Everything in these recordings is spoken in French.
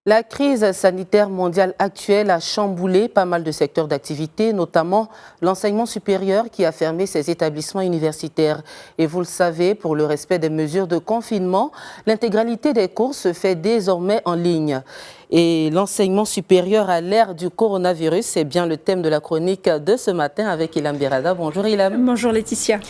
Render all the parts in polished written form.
La crise sanitaire mondiale actuelle a chamboulé pas mal de secteurs d'activité, notamment l'enseignement supérieur qui a fermé ses établissements universitaires. Et vous le savez, pour le respect des mesures de confinement, l'intégralité des cours se fait désormais en ligne. Et l'enseignement supérieur à l'ère du coronavirus, c'est bien le thème de la chronique de ce matin avec Ilham Berada. Bonjour Ilham. Bonjour Laetitia.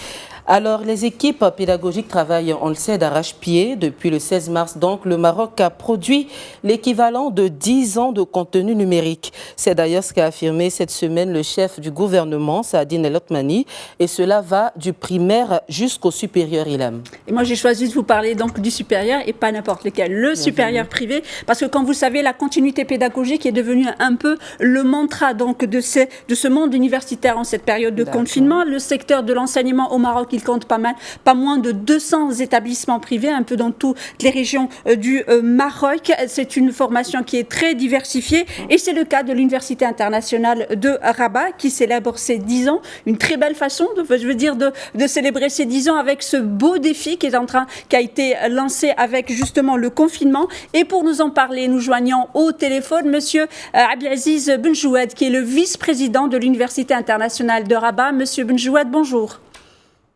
Alors, les équipes pédagogiques travaillent, on le sait, d'arrache-pied. Depuis le 16 mars, donc, le Maroc a produit l'équivalent de 10 ans de contenu numérique. C'est d'ailleurs ce qu'a affirmé cette semaine le chef du gouvernement, Saadine El Othmani, et cela va du primaire jusqu'au supérieur, Ilham. Et moi, j'ai choisi de vous parler donc du supérieur et pas n'importe lequel, le supérieur privé, parce que comme vous savez, la continuité pédagogique est devenue un peu le mantra donc de ce monde universitaire en cette période de confinement. Le secteur de l'enseignement au Maroc, il compte pas moins de 200 établissements privés, un peu dans toutes les régions du Maroc. C'est une formation qui est très diversifiée et c'est le cas de l'Université internationale de Rabat qui célèbre ses 10 ans. Une très belle façon, de célébrer ses 10 ans avec ce beau défi qui a été lancé avec justement le confinement. Et pour nous en parler, nous joignons au téléphone Monsieur Abdelaziz Benjoued, qui est le vice-président de l'Université internationale de Rabat. Monsieur Benjoued, bonjour.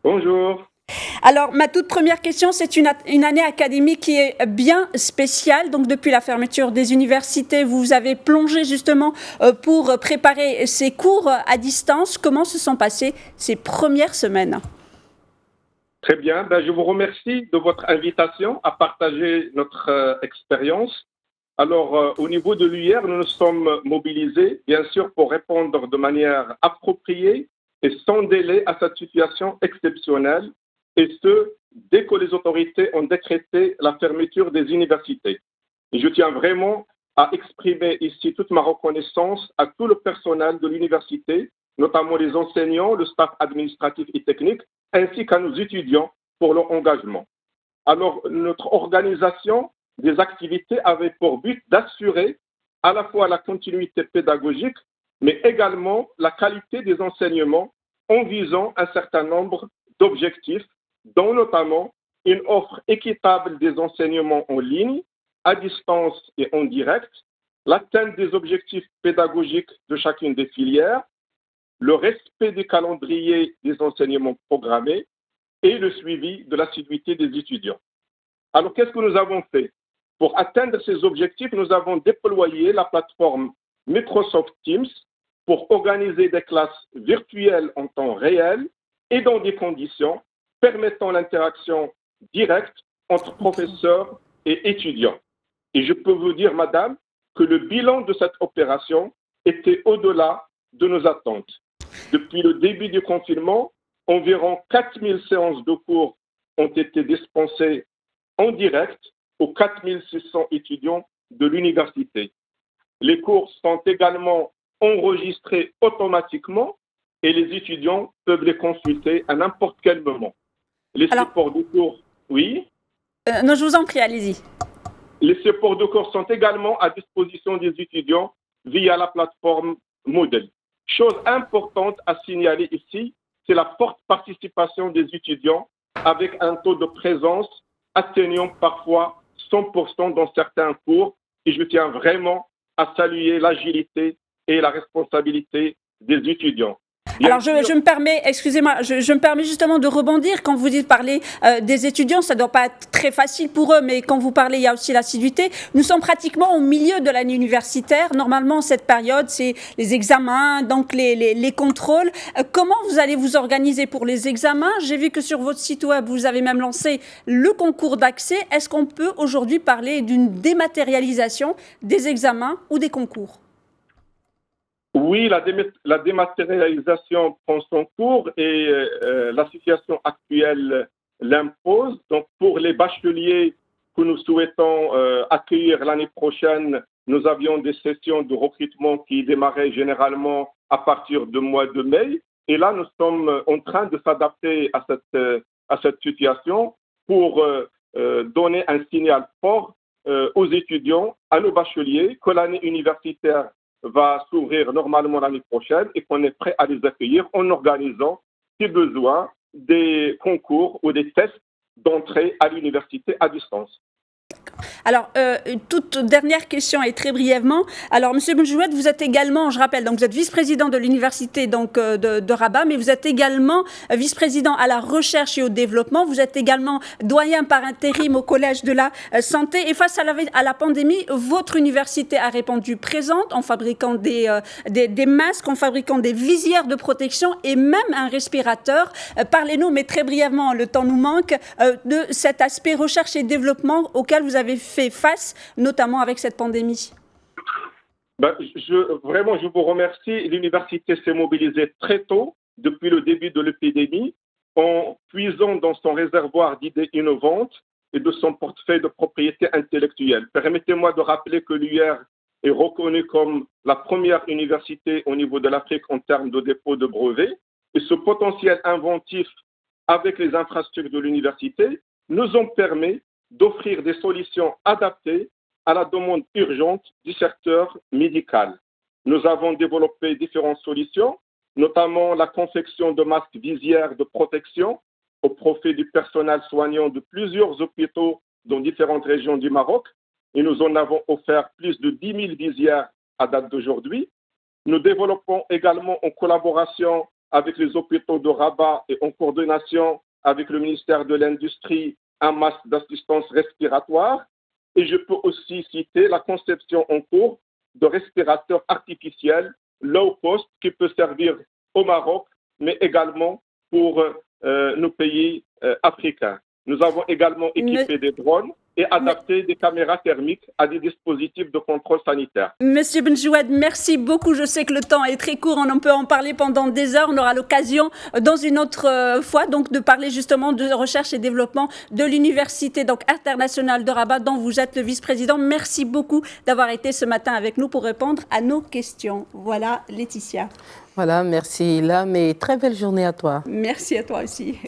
Bonjour. Alors, ma toute première question, c'est une année académique qui est bien spéciale. Donc, depuis la fermeture des universités, vous avez plongé justement pour préparer ces cours à distance. Comment se sont passées ces premières semaines ? Très bien. Je vous remercie de votre invitation à partager notre expérience. Alors, au niveau de l'UIR, nous nous sommes mobilisés, bien sûr, pour répondre de manière appropriée et sans délai à cette situation exceptionnelle, et ce, dès que les autorités ont décrété la fermeture des universités. Et je tiens vraiment à exprimer ici toute ma reconnaissance à tout le personnel de l'université, notamment les enseignants, le staff administratif et technique, ainsi qu'à nos étudiants pour leur engagement. Alors, notre organisation des activités avait pour but d'assurer à la fois la continuité pédagogique, mais également la qualité des enseignements en visant un certain nombre d'objectifs, dont notamment une offre équitable des enseignements en ligne, à distance et en direct, l'atteinte des objectifs pédagogiques de chacune des filières, le respect des calendriers des enseignements programmés et le suivi de l'assiduité des étudiants. Alors, qu'est-ce que nous avons fait? Pour atteindre ces objectifs, nous avons déployé la plateforme Microsoft Teams pour organiser des classes virtuelles en temps réel et dans des conditions permettant l'interaction directe entre professeurs et étudiants. Et je peux vous dire, madame, que le bilan de cette opération était au-delà de nos attentes. Depuis le début du confinement, environ 4000 séances de cours ont été dispensées en direct aux 4600 étudiants de l'université. Les cours sont également enregistrés automatiquement et les étudiants peuvent les consulter à n'importe quel moment. Les supports de cours, oui. Non, je vous en prie, allez-y. Les supports de cours sont également à disposition des étudiants via la plateforme Moodle. Chose importante à signaler ici, c'est la forte participation des étudiants avec un taux de présence atteignant parfois 100% dans certains cours. Et je tiens vraiment à saluer l'agilité et la responsabilité des étudiants. Alors, je me permets, excusez-moi, je me permets justement de rebondir. Quand vous dites parler des étudiants, ça ne doit pas être très facile pour eux, mais quand vous parlez, il y a aussi l'assiduité. Nous sommes pratiquement au milieu de l'année universitaire. Normalement, cette période, c'est les examens, donc les contrôles. Comment vous allez vous organiser pour les examens? J'ai vu que sur votre site web, vous avez même lancé le concours d'accès. Est-ce qu'on peut aujourd'hui parler d'une dématérialisation des examens ou des concours? Oui, la dématérialisation prend son cours et la situation actuelle l'impose. Donc, pour les bacheliers que nous souhaitons accueillir l'année prochaine, nous avions des sessions de recrutement qui démarraient généralement à partir du mois de mai. Et là, nous sommes en train de s'adapter à cette situation pour donner un signal fort aux étudiants, à nos bacheliers, que l'année universitaire va s'ouvrir normalement l'année prochaine et qu'on est prêt à les accueillir en organisant, si besoin, des concours ou des tests d'entrée à l'université à distance. Alors, toute dernière question et très brièvement. Alors, Monsieur Benjoued, vous êtes également, je rappelle, donc vous êtes vice-président de l'université de Rabat, mais vous êtes également vice-président à la recherche et au développement. Vous êtes également doyen par intérim au Collège de la Santé. Et face à la pandémie, votre université a répondu présente en fabriquant des masques, en fabriquant des visières de protection et même un respirateur. Parlez-nous, mais très brièvement, le temps nous manque, de cet aspect recherche et développement auquel vous avez fait face, notamment avec cette pandémie. Vraiment, je vous remercie. L'université s'est mobilisée très tôt, depuis le début de l'épidémie, en puisant dans son réservoir d'idées innovantes et de son portefeuille de propriété intellectuelle. Permettez-moi de rappeler que l'UR est reconnue comme la première université au niveau de l'Afrique en termes de dépôt de brevets. Et ce potentiel inventif avec les infrastructures de l'université nous ont permis d'offrir des solutions adaptées à la demande urgente du secteur médical. Nous avons développé différentes solutions, notamment la confection de masques visières de protection au profit du personnel soignant de plusieurs hôpitaux dans différentes régions du Maroc. Et nous en avons offert plus de 10 000 visières à date d'aujourd'hui. Nous développons également en collaboration avec les hôpitaux de Rabat et en coordination avec le ministère de l'Industrie un masque d'assistance respiratoire. Et je peux aussi citer la conception en cours de respirateurs artificiels low cost qui peut servir au Maroc, mais également pour nos pays africains. Nous avons également équipé des drones et adapté des caméras thermiques à des dispositifs de contrôle sanitaire. Monsieur Benjoued, merci beaucoup. Je sais que le temps est très court, on peut en parler pendant des heures. On aura l'occasion dans une autre fois donc, de parler justement de recherche et développement de l'Université internationale de Rabat, dont vous êtes le vice-président. Merci beaucoup d'avoir été ce matin avec nous pour répondre à nos questions. Voilà, Laetitia. Voilà, merci Ilham et très belle journée à toi. Merci à toi aussi.